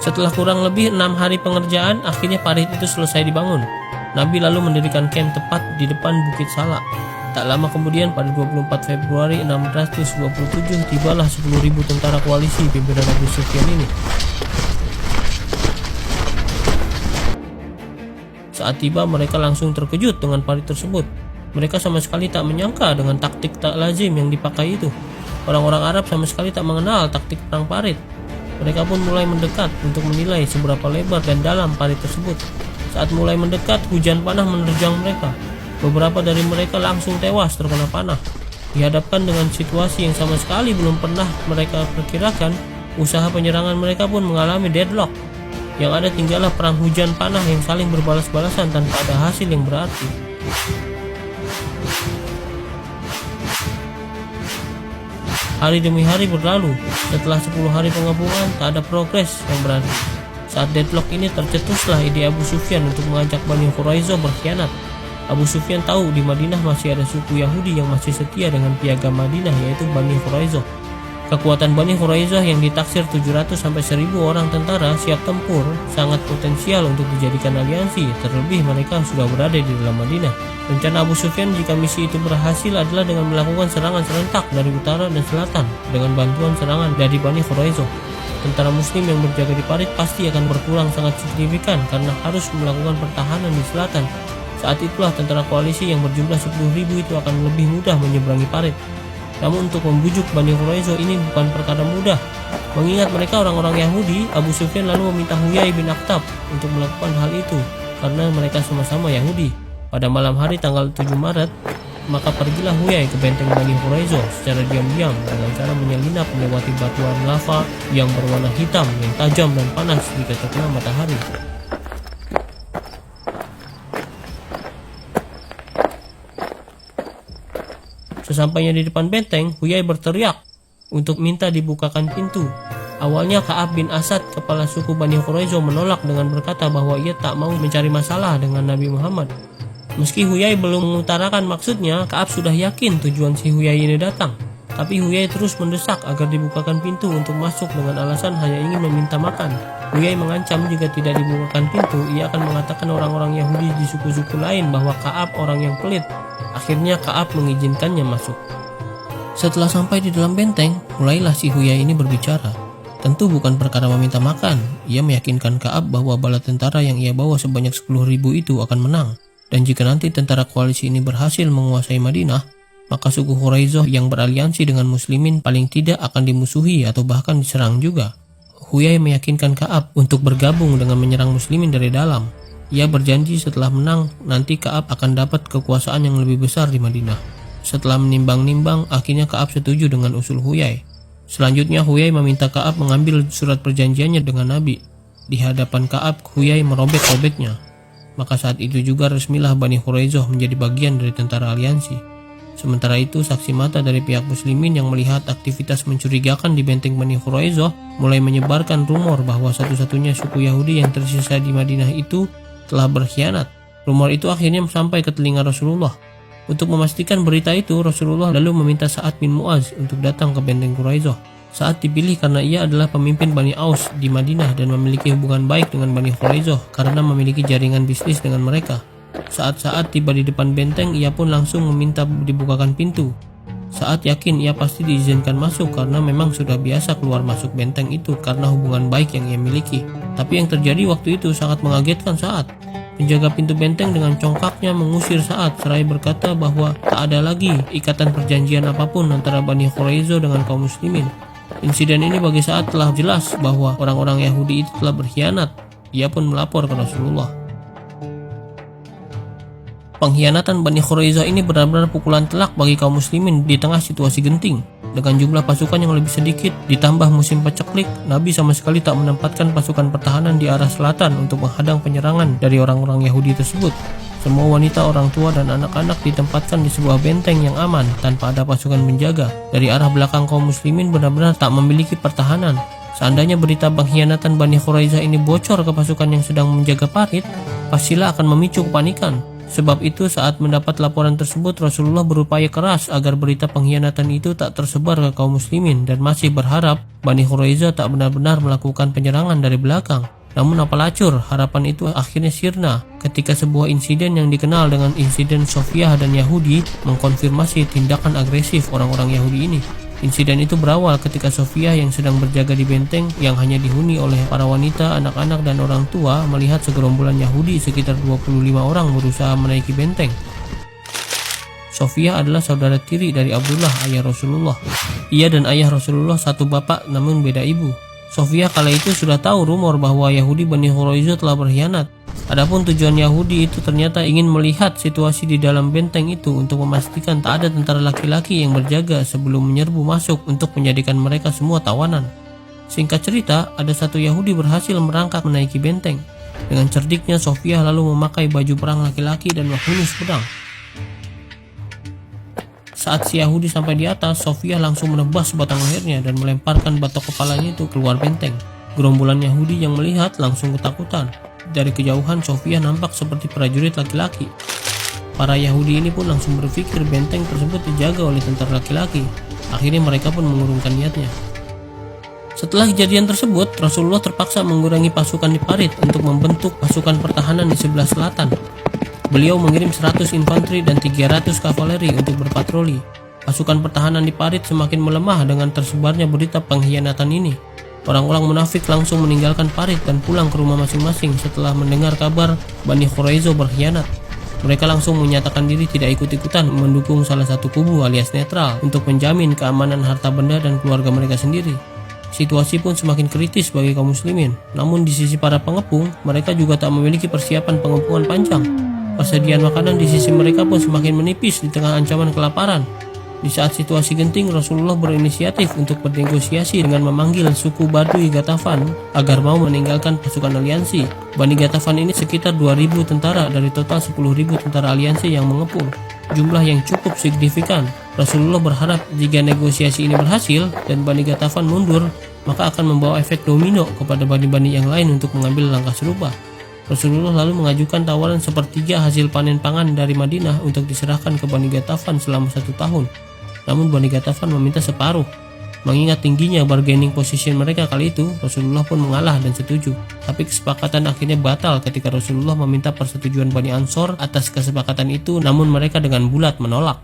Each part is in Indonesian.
Setelah kurang lebih 6 hari pengerjaan, akhirnya parit itu selesai dibangun. Nabi lalu mendirikan kamp tepat di depan Bukit Sala. Tak lama kemudian pada 24 Februari 627 tibalah 10.000 tentara koalisi pimpinan Abu Sufyan ini. Saat tiba mereka langsung terkejut dengan parit tersebut. Mereka sama sekali tak menyangka dengan taktik tak lazim yang dipakai itu. Orang-orang Arab sama sekali tak mengenal taktik perang parit. Mereka pun mulai mendekat untuk menilai seberapa lebar dan dalam parit tersebut. Saat mulai mendekat, hujan panah menerjang mereka. Beberapa dari mereka langsung tewas terkena panah. Dihadapkan dengan situasi yang sama sekali belum pernah mereka perkirakan, usaha penyerangan mereka pun mengalami deadlock. Yang ada tinggallah perang hujan panah yang saling berbalas-balasan tanpa ada hasil yang berarti. Hari demi hari berlalu. Setelah 10 hari penggabungan, tak ada progres yang berarti. Saat deadlock ini tercetuslah ide Abu Sufyan untuk mengajak Bani Quraisyah berkhianat. Abu Sufyan tahu di Madinah masih ada suku Yahudi yang masih setia dengan piagam Madinah, yaitu Bani Quraisyah. Kekuatan Bani Quraisyah yang ditaksir 700 sampai 1.000 orang tentara siap tempur sangat potensial untuk dijadikan aliansi, terlebih mereka sudah berada di dalam Madinah. Rencana Abu Sufyan jika misi itu berhasil adalah dengan melakukan serangan serentak dari utara dan selatan dengan bantuan serangan dari Bani Quraisyah. Tentara muslim yang berjaga di parit pasti akan berkurang sangat signifikan karena harus melakukan pertahanan di selatan. Saat itulah tentara koalisi yang berjumlah 10.000 itu akan lebih mudah menyeberangi parit. Namun untuk membujuk Bani Quraisyah ini bukan perkara mudah. Mengingat mereka orang-orang Yahudi, Abu Sufyan lalu meminta Huyai bin Akhtab untuk melakukan hal itu karena mereka sama-sama Yahudi. Pada malam hari tanggal 7 Maret, maka pergilah Huyai ke benteng Bani Quraisyah secara diam-diam dengan cara menyelinap melewati batuan lava yang berwarna hitam yang tajam dan panas jika terkena matahari. Sesampainya di depan benteng, Huyai berteriak untuk minta dibukakan pintu. Awalnya Ka'ab bin Asad, kepala suku Bani Quraisyah, menolak dengan berkata bahwa ia tak mau mencari masalah dengan Nabi Muhammad. Meski Huyai belum mengutarakan maksudnya, Ka'ab sudah yakin tujuan si Huyai ini datang. Tapi Huyai terus mendesak agar dibukakan pintu untuk masuk dengan alasan hanya ingin meminta makan. Huyai mengancam jika tidak dibukakan pintu, ia akan mengatakan orang-orang Yahudi di suku-suku lain bahwa Ka'ab orang yang pelit. Akhirnya Ka'ab mengizinkannya masuk. Setelah sampai di dalam benteng, mulailah si Huyai ini berbicara. Tentu bukan perkara meminta makan. Ia meyakinkan Ka'ab bahwa bala tentara yang ia bawa sebanyak 10.000 itu akan menang. Dan jika nanti tentara koalisi ini berhasil menguasai Madinah, maka suku Quraisyah yang beraliansi dengan muslimin paling tidak akan dimusuhi atau bahkan diserang juga. Huyai meyakinkan Ka'ab untuk bergabung dengan menyerang muslimin dari dalam. Ia berjanji setelah menang, nanti Ka'ab akan dapat kekuasaan yang lebih besar di Madinah. Setelah menimbang-nimbang, akhirnya Ka'ab setuju dengan usul Huyai. Selanjutnya Huyai meminta Ka'ab mengambil surat perjanjiannya dengan Nabi. Di hadapan Ka'ab, Huyai merobek-robeknya. Maka saat itu juga resmilah Bani Quraisyah menjadi bagian dari tentara aliansi. Sementara itu, saksi mata dari pihak muslimin yang melihat aktivitas mencurigakan di benteng Bani Quraisyah mulai menyebarkan rumor bahwa satu-satunya suku Yahudi yang tersisa di Madinah itu telah berkhianat. Rumor itu akhirnya sampai ke telinga Rasulullah. Untuk memastikan berita itu, Rasulullah lalu meminta Sa'ad bin Mu'adz untuk datang ke benteng Quraisyah. Sa'ad dipilih karena ia adalah pemimpin Bani Aus di Madinah dan memiliki hubungan baik dengan Bani Quraisyah karena memiliki jaringan bisnis dengan mereka. Saat Sa'ad tiba di depan benteng, ia pun langsung meminta dibukakan pintu. Sa'ad yakin ia pasti diizinkan masuk karena memang sudah biasa keluar masuk benteng itu karena hubungan baik yang ia miliki. Tapi yang terjadi waktu itu sangat mengagetkan Sa'ad. Penjaga pintu benteng dengan congkaknya mengusir Sa'ad seraya berkata bahwa tak ada lagi ikatan perjanjian apapun antara Bani Quraisyah dengan kaum muslimin. Insiden ini bagi Sa'ad telah jelas bahwa orang-orang Yahudi itu telah berkhianat. Ia pun melapor ke Rasulullah. Pengkhianatan Bani Quraisyah ini benar-benar pukulan telak bagi kaum muslimin di tengah situasi genting. Dengan jumlah pasukan yang lebih sedikit, ditambah musim paceklik, Nabi sama sekali tak menempatkan pasukan pertahanan di arah selatan untuk menghadang penyerangan dari orang-orang Yahudi tersebut. Semua wanita, orang tua, dan anak-anak ditempatkan di sebuah benteng yang aman tanpa ada pasukan menjaga. Dari arah belakang kaum muslimin benar-benar tak memiliki pertahanan. Seandainya berita pengkhianatan Bani Quraisyah ini bocor ke pasukan yang sedang menjaga parit, pastilah akan memicu kepanikan. Sebab itu saat mendapat laporan tersebut, Rasulullah berupaya keras agar berita pengkhianatan itu tak tersebar ke kaum muslimin dan masih berharap Bani Quraisyah tak benar-benar melakukan penyerangan dari belakang. Namun apalacur, harapan itu akhirnya sirna ketika sebuah insiden yang dikenal dengan insiden Sofiah dan Yahudi mengkonfirmasi tindakan agresif orang-orang Yahudi ini. Insiden itu berawal ketika Sofiah yang sedang berjaga di benteng yang hanya dihuni oleh para wanita, anak-anak, dan orang tua melihat segerombolan Yahudi sekitar 25 orang berusaha menaiki benteng. Sofiah adalah saudara tiri dari Abdullah, ayah Rasulullah. Ia dan ayah Rasulullah satu bapak namun beda ibu. Sofiah kala itu sudah tahu rumor bahwa Yahudi Bani Quraisyah telah berkhianat. Adapun tujuan Yahudi itu ternyata ingin melihat situasi di dalam benteng itu untuk memastikan tak ada tentara laki-laki yang berjaga sebelum menyerbu masuk untuk menjadikan mereka semua tawanan. Singkat cerita, ada satu Yahudi berhasil merangkak menaiki benteng. Dengan cerdiknya, Sofiah lalu memakai baju perang laki-laki dan menghunus pedang. Saat si Yahudi sampai di atas, Sofiah langsung menebas batang lehernya dan melemparkan batok kepalanya itu keluar benteng. Gerombolan Yahudi yang melihat langsung ketakutan. Dari kejauhan, Sofiah nampak seperti prajurit laki-laki. Para Yahudi ini pun langsung berpikir benteng tersebut dijaga oleh tentara laki-laki. Akhirnya mereka pun mengurungkan niatnya. Setelah kejadian tersebut, Rasulullah terpaksa mengurangi pasukan di Parit untuk membentuk pasukan pertahanan di sebelah selatan. Beliau mengirim 100 infanteri dan 300 kavaleri untuk berpatroli. Pasukan pertahanan di Parit semakin melemah dengan tersebarnya berita pengkhianatan ini. Orang-orang munafik langsung meninggalkan Parit dan pulang ke rumah masing-masing setelah mendengar kabar Bani Quraisyah berkhianat. Mereka langsung menyatakan diri tidak ikut-ikutan mendukung salah satu kubu alias netral untuk menjamin keamanan harta benda dan keluarga mereka sendiri. Situasi pun semakin kritis bagi kaum muslimin. Namun di sisi para pengepung, mereka juga tak memiliki persiapan pengepungan panjang. Persediaan makanan di sisi mereka pun semakin menipis di tengah ancaman kelaparan. Di saat situasi genting, Rasulullah berinisiatif untuk bernegosiasi dengan memanggil suku Badui Ghatafan agar mau meninggalkan pasukan aliansi. Bani Ghatafan ini sekitar 2.000 tentara dari total 10.000 tentara aliansi yang mengepung. Jumlah yang cukup signifikan. Rasulullah berharap jika negosiasi ini berhasil dan Bani Ghatafan mundur, maka akan membawa efek domino kepada bani-bani yang lain untuk mengambil langkah serupa. Rasulullah lalu mengajukan tawaran sepertiga hasil panen pangan dari Madinah untuk diserahkan ke Bani Ghatafan selama 1 tahun. Namun Bani Ghatafan meminta separuh. Mengingat tingginya bargaining position mereka kali itu, Rasulullah pun mengalah dan setuju. Tapi kesepakatan akhirnya batal ketika Rasulullah meminta persetujuan Bani Ansor atas kesepakatan itu, namun mereka dengan bulat menolak.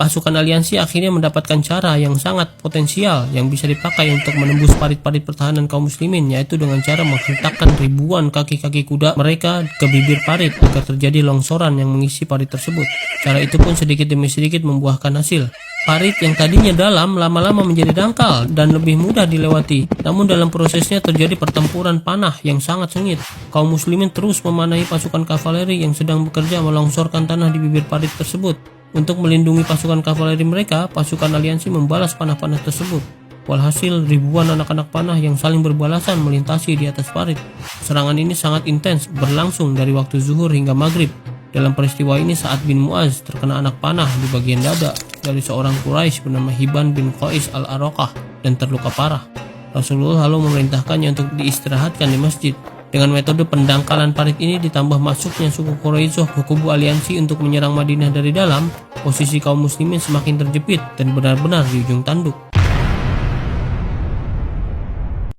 Pasukan aliansi akhirnya mendapatkan cara yang sangat potensial yang bisa dipakai untuk menembus parit-parit pertahanan kaum muslimin, yaitu dengan cara menghentakkan ribuan kaki-kaki kuda mereka ke bibir parit agar terjadi longsoran yang mengisi parit tersebut. Cara itu pun sedikit demi sedikit membuahkan hasil. Parit yang tadinya dalam lama-lama menjadi dangkal dan lebih mudah dilewati. Namun dalam prosesnya terjadi pertempuran panah yang sangat sengit. Kaum muslimin terus memanahi pasukan kavaleri yang sedang bekerja melongsorkan tanah di bibir parit tersebut. Untuk melindungi pasukan kavaleri mereka, pasukan aliansi membalas panah-panah tersebut. Walhasil ribuan anak-anak panah yang saling berbalasan melintasi di atas parit. Serangan ini sangat intens, berlangsung dari waktu zuhur hingga maghrib. Dalam peristiwa ini Sa'ad bin Mu'az terkena anak panah di bagian dada dari seorang Quraisy bernama Hibban bin Qais al-Araqah dan terluka parah. Rasulullah lalu memerintahkannya untuk diistirahatkan di masjid. Dengan metode pendangkalan parit ini ditambah masuknya suku Quraisyah ke kubu aliansi untuk menyerang Madinah dari dalam, posisi kaum muslimin semakin terjepit dan benar-benar di ujung tanduk.